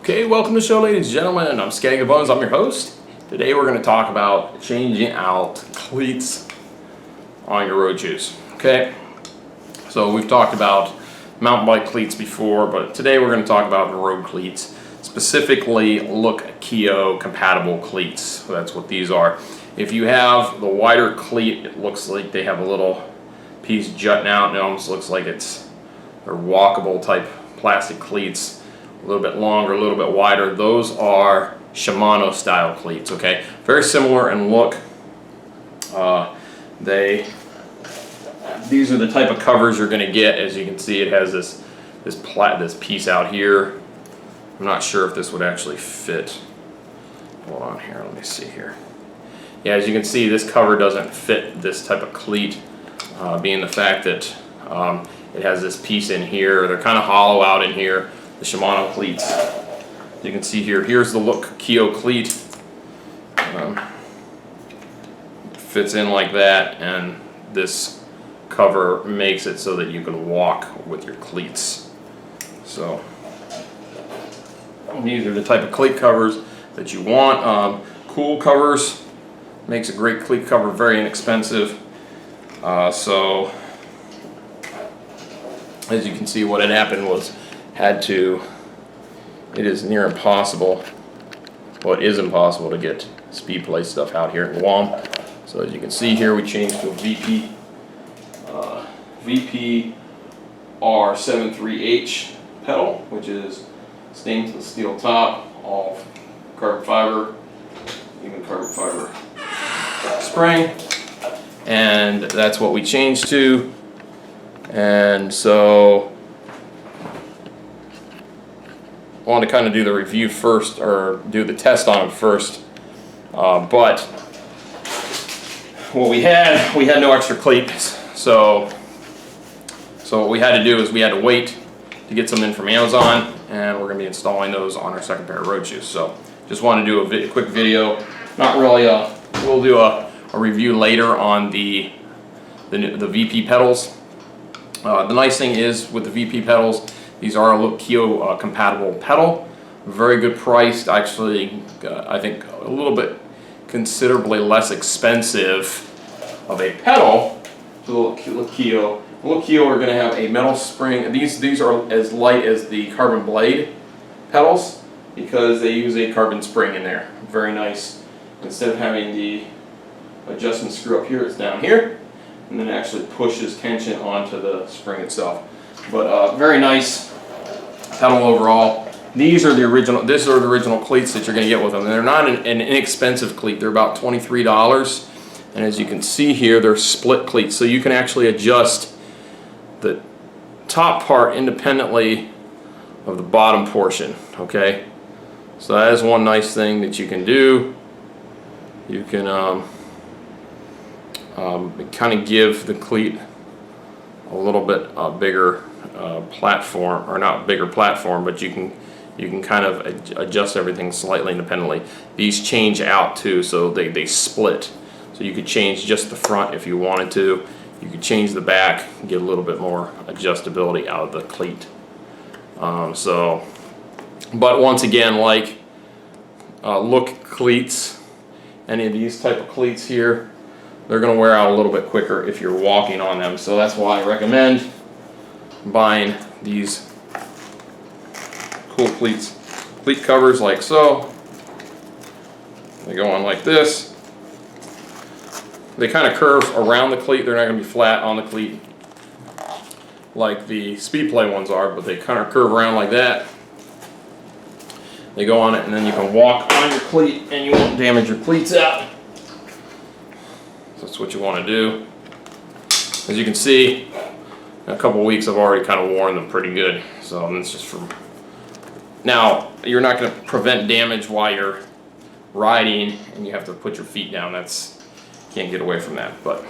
Okay, welcome to the show, ladies and gentlemen. I'm Skag the Bones. I'm your host. Today we're going to talk about changing out cleats on your road shoes. Okay, so we've talked about mountain bike cleats before, but today we're going to talk about road cleats, specifically Look Keo compatible cleats. So that's what these are. If you have the wider cleat, it looks like they have a little piece jutting out, and it almost looks like they're walkable type plastic cleats. A little bit longer, a little bit wider. Those are Shimano style cleats. Okay, very similar in look. These are the type of covers you're going to get. As you can see, it has this piece out here. I'm not sure if this would actually fit. Hold on here, let me see here. Yeah, as you can see, this cover doesn't fit this type of cleat, being the fact that it has this piece in here. They're kind of hollow out in here. The Shimano cleats. You can see here, here's the Look Keo cleat. Fits in like that, and this cover makes it so that you can walk with your cleats. So these are the type of cleat covers that you want. Cool covers, makes a great cleat cover, very inexpensive. So as you can see, what had happened was it is near impossible, well, it is impossible to get speed play stuff out here in Guam. So as you can see here, we changed to a VP R73H pedal, which is stainless steel top, all carbon fiber, even carbon fiber spring, and that's what we changed to. And so I want to kind of do the review first, or do the test on them first. But what we had no extra cleats. So what we had to do is we had to wait to get some in from Amazon, and we're going to be installing those on our second pair of road shoes. So just want to do a quick video. Not really we'll do a review later on the VP pedals. The nice thing is with the VP pedals, these are a Look Keo compatible pedal. Very good priced. Actually, I think a little bit considerably less expensive of a pedal to the Look Keo. Look Keo are going to have a metal spring. These are as light as the carbon blade pedals because they use a carbon spring in there. Very nice. Instead of having the adjustment screw up here, it's down here, and then it actually pushes tension onto the spring itself. But very nice pedal overall. These are the original cleats that you're going to get with them. They're not an inexpensive cleat. They're about $23, and as you can see here, they're split cleats, so you can actually adjust the top part independently of the bottom portion. Okay, so that is one nice thing that you can do. You can kind of give the cleat a little bit bigger platform, or not bigger platform, but you can kind of adjust everything slightly independently. These change out too, so they split. So you could change just the front if you wanted to. You could change the back and get a little bit more adjustability out of the cleat. But once again, like Look cleats, any of these type of cleats here, they're going to wear out a little bit quicker if you're walking on them. So that's why I recommend buying these cool cleat covers like so. They go on like this. They kind of curve around the cleat. They're not going to be flat on the cleat like the speed play ones are, but they kind of curve around like that. They go on it, and then you can walk on your cleat and you won't damage your cleats out. So that's what you want to do. As you can see, in a couple of weeks I've already kind of worn them pretty good. So it's just for now. You're not going to prevent damage while you're riding and you have to put your feet down. Can't get away from that. But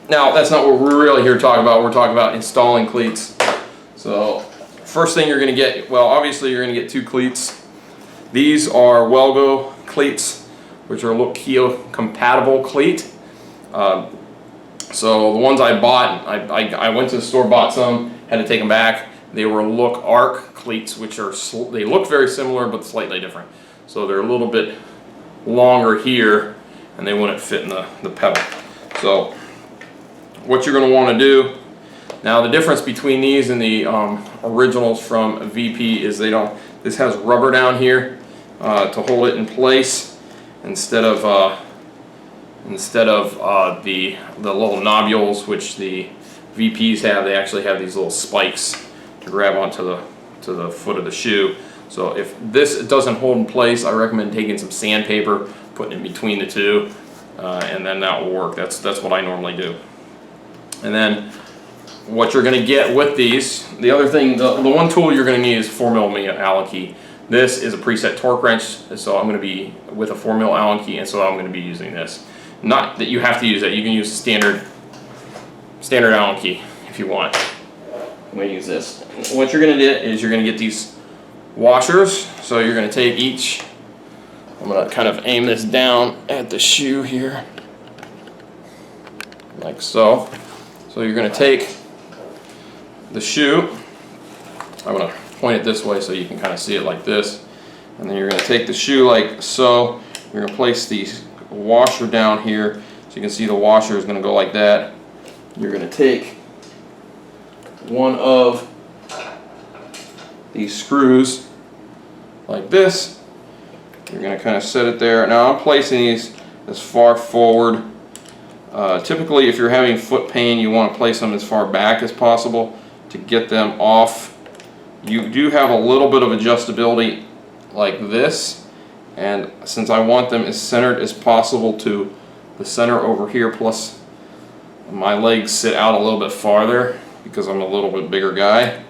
now that's not what we're really here to talk about. We're talking about installing cleats. So first thing you're going to get, well, obviously you're going to get two cleats. These are Welgo cleats, which are Look Keo compatible cleat. So the ones I bought, I went to the store, bought some, had to take them back. they were Look Arc cleats, which are they look very similar but slightly different. So they're a little bit longer here, and they wouldn't fit in the pedal. So what you're going to want to do now, the difference between these and the originals from VP is this has rubber down here to hold it in place instead of the little nobules which the VPs have. They actually have these little spikes to grab onto the foot of the shoe. So if this doesn't hold in place, I recommend taking some sandpaper, putting it in between the two, and then that will work. That's what I normally do. And then what you're going to get with these, the other thing, the one tool you're going to need is 4mm Allen key. This is a preset torque wrench, so I'm going to be with a 4mm Allen key, and so I'm going to be using this. Not that you have to use that. You can use the standard Allen key if you want. I'm going to use this. What you're going to do is you're going to get these washers. So you're going to take each. I'm going to kind of aim this down at the shoe here, like so. So you're going to take the shoe. I'm going to point it this way so you can kind of see it like this, and then you're going to take the shoe like so. You're going to place the washer down here so you can see the washer is going to go like that. You're going to take one of these screws like this. You're going to kind of set it there. Now I'm placing these as far forward. Typically if you're having foot pain, you want to place them as far back as possible to get them off. You do have a little bit of adjustability like this, and since I want them as centered as possible to the center over here, plus my legs sit out a little bit farther because I'm a little bit bigger guy.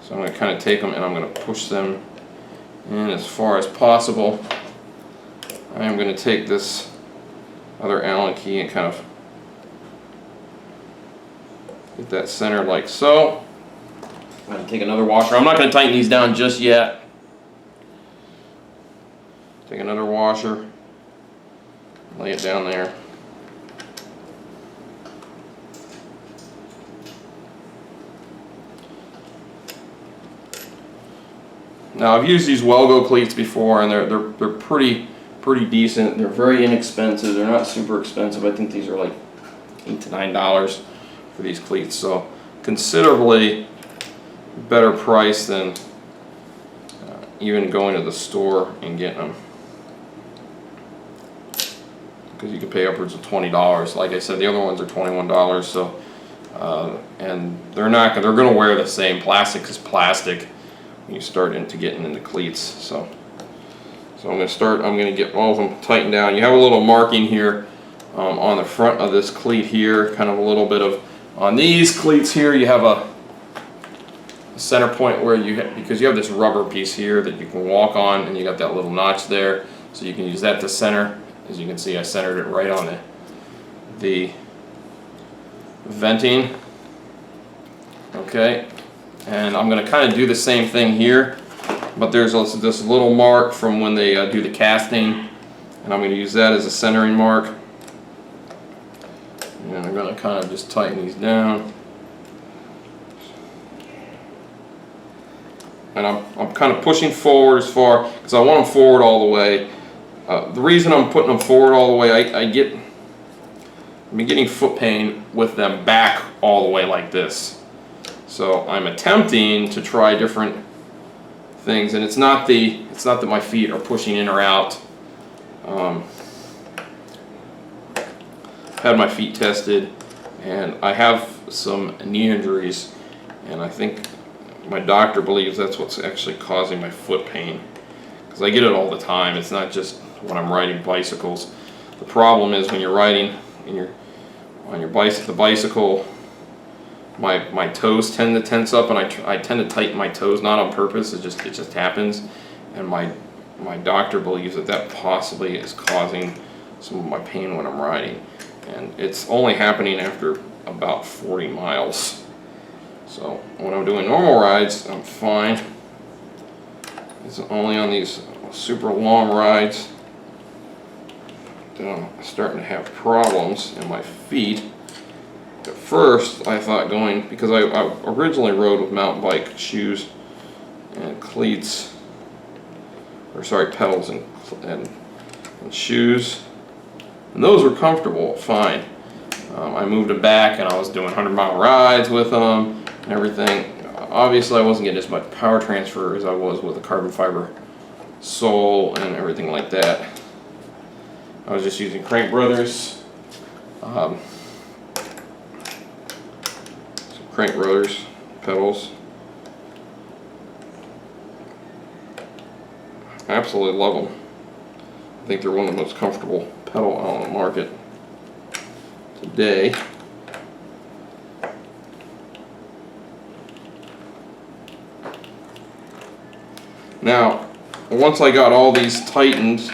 So I'm going to kind of take them and I'm going to push them in as far as possible. I am going to take this other Allen key and kind of get that centered like so. I'm going to take another washer. I'm not going to tighten these down just yet. Take another washer, lay it down there. Now I've used these Welgo cleats before, and they're pretty decent. They're very inexpensive. They're not super expensive. I think these are like $8 to $9 for these cleats. So considerably better price than even going to the store and getting them, because you can pay upwards of $20. Like I said, the other ones are $21. So and they're going to wear the same. Plastic is plastic when you start into getting into cleats. So I'm going to get all of them tightened down. You have a little marking here on the front of this cleat here, kind of a little bit of, on these cleats here you have a center point where because you have this rubber piece here that you can walk on, and you got that little notch there, so you can use that to center. As you can see, I centered it right on the venting. Okay, and I'm going to kind of do the same thing here, but there's also this little mark from when they do the casting, and I'm going to use that as a centering mark. And I'm going to kind of just tighten these down. And I'm kind of pushing forward as far, because I want them forward all the way. The reason I'm putting them forward all the way, I've been getting foot pain with them back all the way like this. So I'm attempting to try different things, and it's not that my feet are pushing in or out. I've had my feet tested, and I have some knee injuries, and I think my doctor believes that's what's actually causing my foot pain, because I get it all the time. It's not just when I'm riding bicycles. The problem is when you're riding on your bicycle, my toes tend to tense up, and I tend to tighten my toes, not on purpose. It just happens, and my doctor believes that possibly is causing some of my pain when I'm riding, and it's only happening after about 40 miles. So when I'm doing normal rides, I'm fine. It's only on these super long rides that I'm starting to have problems in my feet. At first, I thought going, because I originally rode with mountain bike shoes and cleats, or sorry, pedals and shoes, and those were comfortable, fine. I moved them back and I was doing 100-mile rides with them and everything. Obviously, I wasn't getting as much power transfer as I was with a carbon fiber sole and everything like that. I was just using Crank Brothers. Crank Brothers pedals. I absolutely love them. I think they're one of the most comfortable pedal on the market today. Now, once I got all these tightened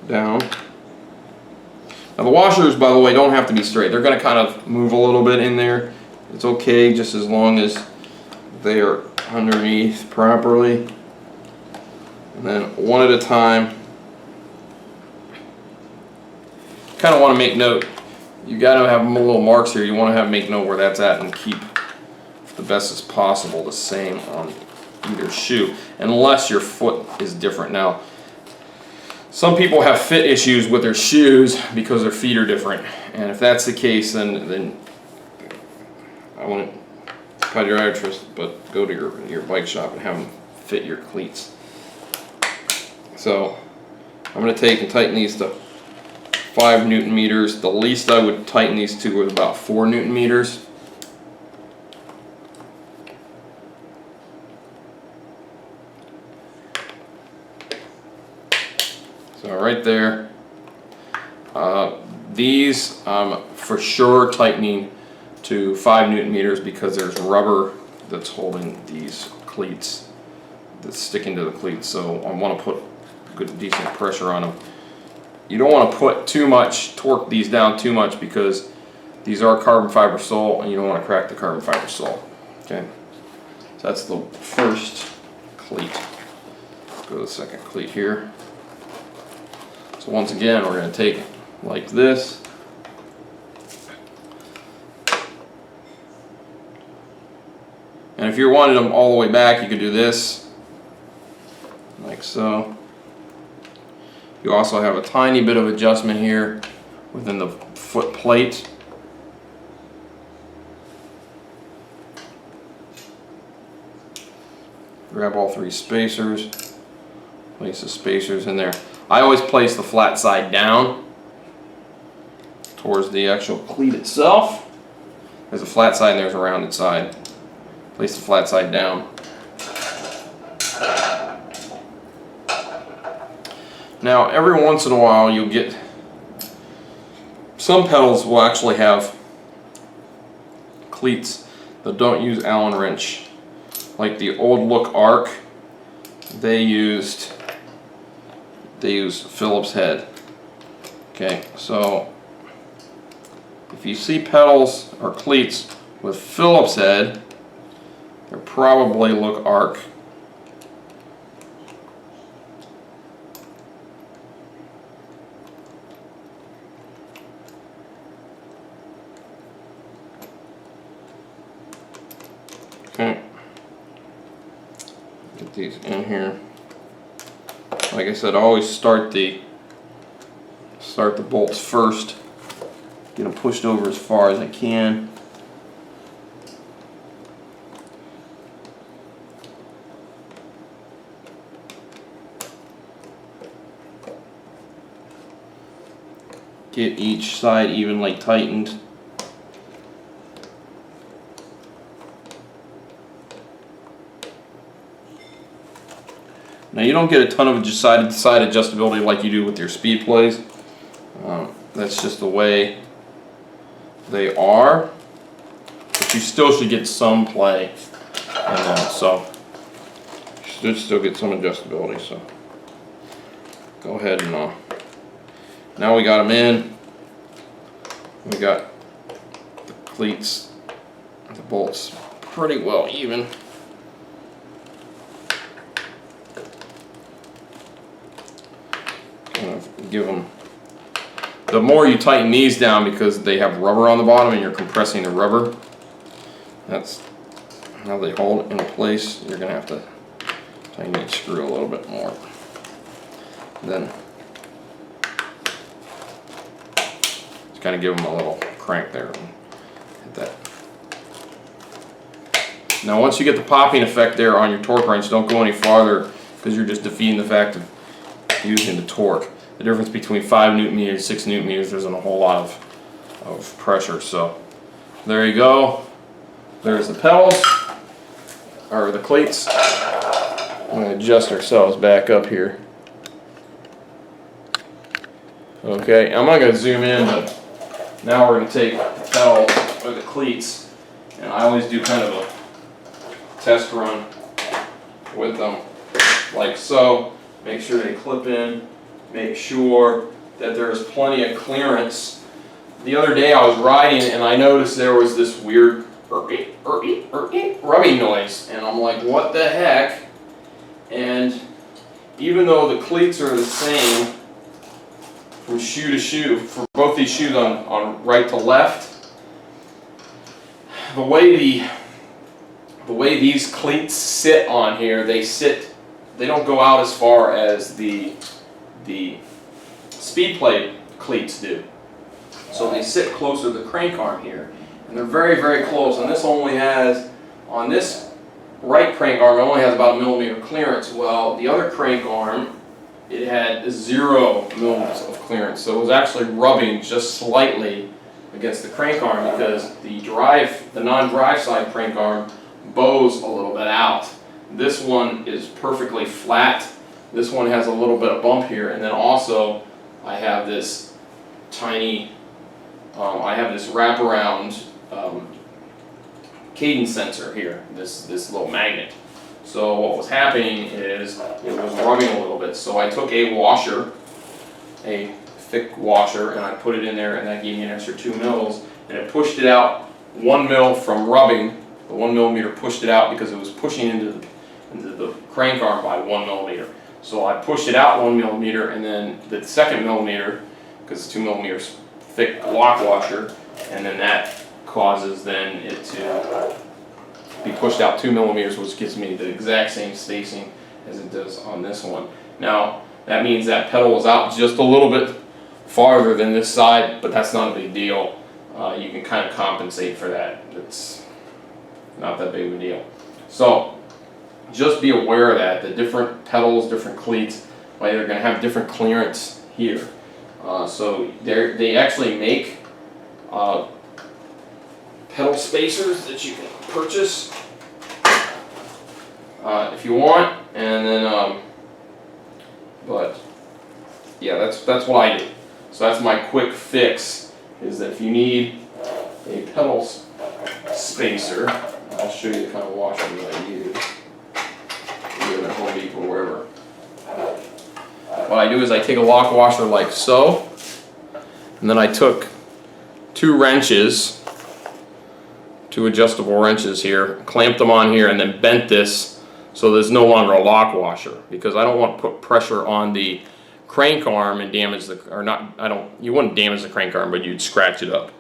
down. Now the washers, by the way, don't have to be straight. They're going to kind of move a little bit in there. It's okay just as long as they are underneath properly. And then one at a time. Kind of want to make note. You got to have little marks here. You want to make note where that's at and keep the best as possible the same on either shoe, unless your foot is different. Now, some people have fit issues with their shoes because their feet are different, and if that's the case, then I wouldn't podiatrist, but go to your bike shop and have them fit your cleats. So I'm going to take and tighten these to 5 Newton meters. The least I would tighten these to is about 4 Newton meters. So right there, these for sure tightening to 5 Newton meters because there's rubber that's holding these cleats, that's sticking to the cleats. So I want to put good decent pressure on them. You don't want to put too much, torque these down too much because these are carbon fiber sole and you don't want to crack the carbon fiber sole. Okay, so that's the first cleat. Let's go to the second cleat here. So once again, we're going to take it like this. And if you wanted them all the way back, you could do this, like so. You also have a tiny bit of adjustment here within the foot plate. Grab all 3 spacers, place the spacers in there. I always place the flat side down towards the actual cleat itself. There's a flat side and there's a rounded side. Place the flat side down. Now, every once in a while you'll get, some pedals will actually have cleats that don't use Allen wrench. Like the old look Arc, they used Phillips head. Okay, so if you see pedals or cleats with Phillips head, they're probably look Arc. Okay, get these in here. Like I said, I always start the bolts first. Get them pushed over as far as I can. Get each side evenly tightened. Now you don't get a ton of side-to-side adjustability like you do with your speed plays. That's just the way they are. But you still should get some play in that, so you should still get some adjustability. So go ahead and now we got them in. We got the cleats, the bolts pretty well even. Kind of give them the more you tighten these down, because they have rubber on the bottom and you're compressing the rubber, that's how they hold it in place. You're going to have to tighten each screw a little bit more. Then just kind of give them a little crank there. Hit that. Now once you get the popping effect there on your torque wrench, don't go any farther, because you're just defeating the fact of using the torque. The difference between 5 Newton meters and 6 Newton meters, there isn't a whole lot of pressure. So there you go. There's the pedals, or the cleats. I'm going to adjust ourselves back up here. Okay, I'm not going to zoom in, but now we're going to take the pedals, or the cleats, and I always do kind of a test run with them, like so. Make sure they clip in, make sure that there's plenty of clearance. The other day I was riding and I noticed there was this weird rubbing noise, and I'm like, what the heck? And even though the cleats are the same from shoe to shoe, for both these shoes on right to left, the way these cleats sit on here, they don't go out as far as the speed plate cleats do. So they sit closer to the crank arm here, and they're very, very close. And this only has, on this right crank arm, it only has about 1 millimeter clearance. Well, the other crank arm, it had 0 millimeters of clearance. So it was actually rubbing just slightly against the crank arm, because the non-drive side crank arm bows a little bit out. This one is perfectly flat. This one has a little bit of bump here, and then also I have this tiny, I have this wraparound cadence sensor here, this little magnet. So what was happening is it was rubbing a little bit. So I took a washer, a thick washer, and I put it in there, and that gave me an extra 2 mils, and it pushed it out 1 mil from rubbing. The 1 millimeter pushed it out because it was pushing into the crank arm by 1 millimeter. So I pushed it out 1 millimeter, and then the second millimeter, because it's 2 millimeters thick lock washer, and then that causes then it to be pushed out 2 millimeters, which gives me the exact same spacing as it does on this one. Now that means that pedal is out just a little bit farther than this side, but that's not a big deal. You can kind of compensate for that. It's not that big of a deal. So just be aware of that. The different pedals, different cleats, they're going to have different clearance here. So they actually make pedal spacers that you can purchase if you want, and then but yeah, that's what I do. So that's my quick fix, is that if you need a pedal spacer, I'll show you the kind of washer that I use. Either at Home Depot or wherever. What I do is I take a lock washer like so, and then I took 2 wrenches, 2 adjustable wrenches here, clamped them on here, and then bent this so there's no longer a lock washer, because I don't want to put pressure on the crank arm and damage the, or not, you wouldn't damage the crank arm, but you'd scratch it up.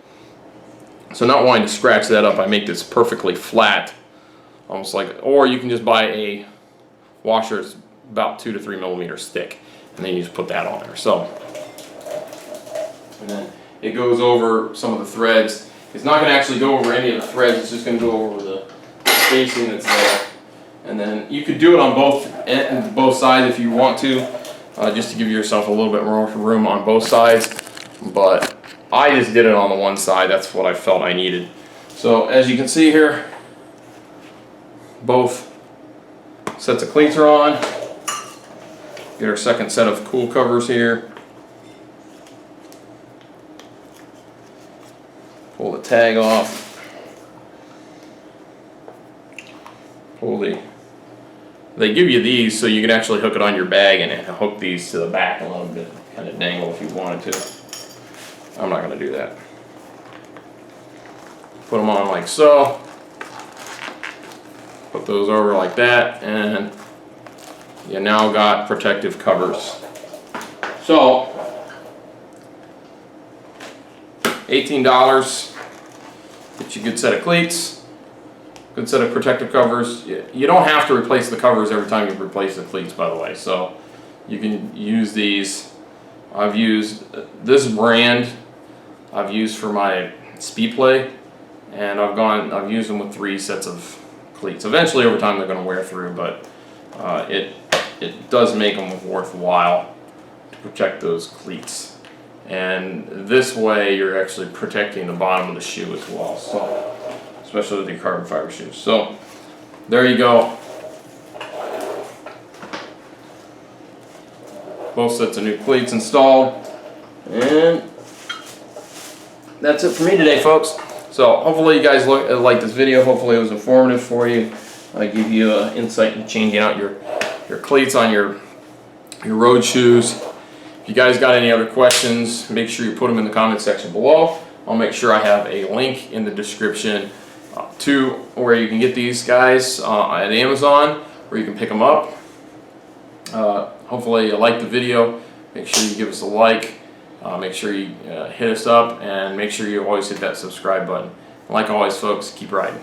So not wanting to scratch that up, I make this perfectly flat, almost like, or you can just buy a washer that's about 2 to 3 millimeters thick, and then you just put that on there. So, and then it goes over some of the threads. It's not going to actually go over any of the threads, it's just going to go over the spacing that's there. And then you could do it on both sides if you want to, just to give yourself a little bit more room on both sides. But I just did it on the one side. That's what I felt I needed. So as you can see here, both sets of cleats are on. Get our second set of cool covers here. Pull the tag off. They give you these so you can actually hook it on your bag and hook these to the back a little bit, kind of dangle if you wanted to. I'm not going to do that. Put them on like so. Put those over like that, and you now got protective covers. So $18. Get you a good set of cleats, good set of protective covers. You don't have to replace the covers every time you replace the cleats, by the way. So you can use these. I've used this brand. I've used for my speed play, and I've used them with 3 sets of cleats. Eventually, over time, they're going to wear through, but it does make them worthwhile to protect those cleats. And this way, you're actually protecting the bottom of the shoe as well. So, especially with the carbon fiber shoes. So, there you go. Both sets of new cleats installed, and that's it for me today, folks. So hopefully you guys like this video. Hopefully it was informative for you. I give you insight in changing out your cleats on your road shoes. If you guys got any other questions, make sure you put them in the comment section below. I'll make sure I have a link in the description to where you can get these guys at Amazon, where you can pick them up. Hopefully you like the video. Make sure you give us a like. Make sure you hit us up, and make sure you always hit that subscribe button. Like always, folks, keep riding.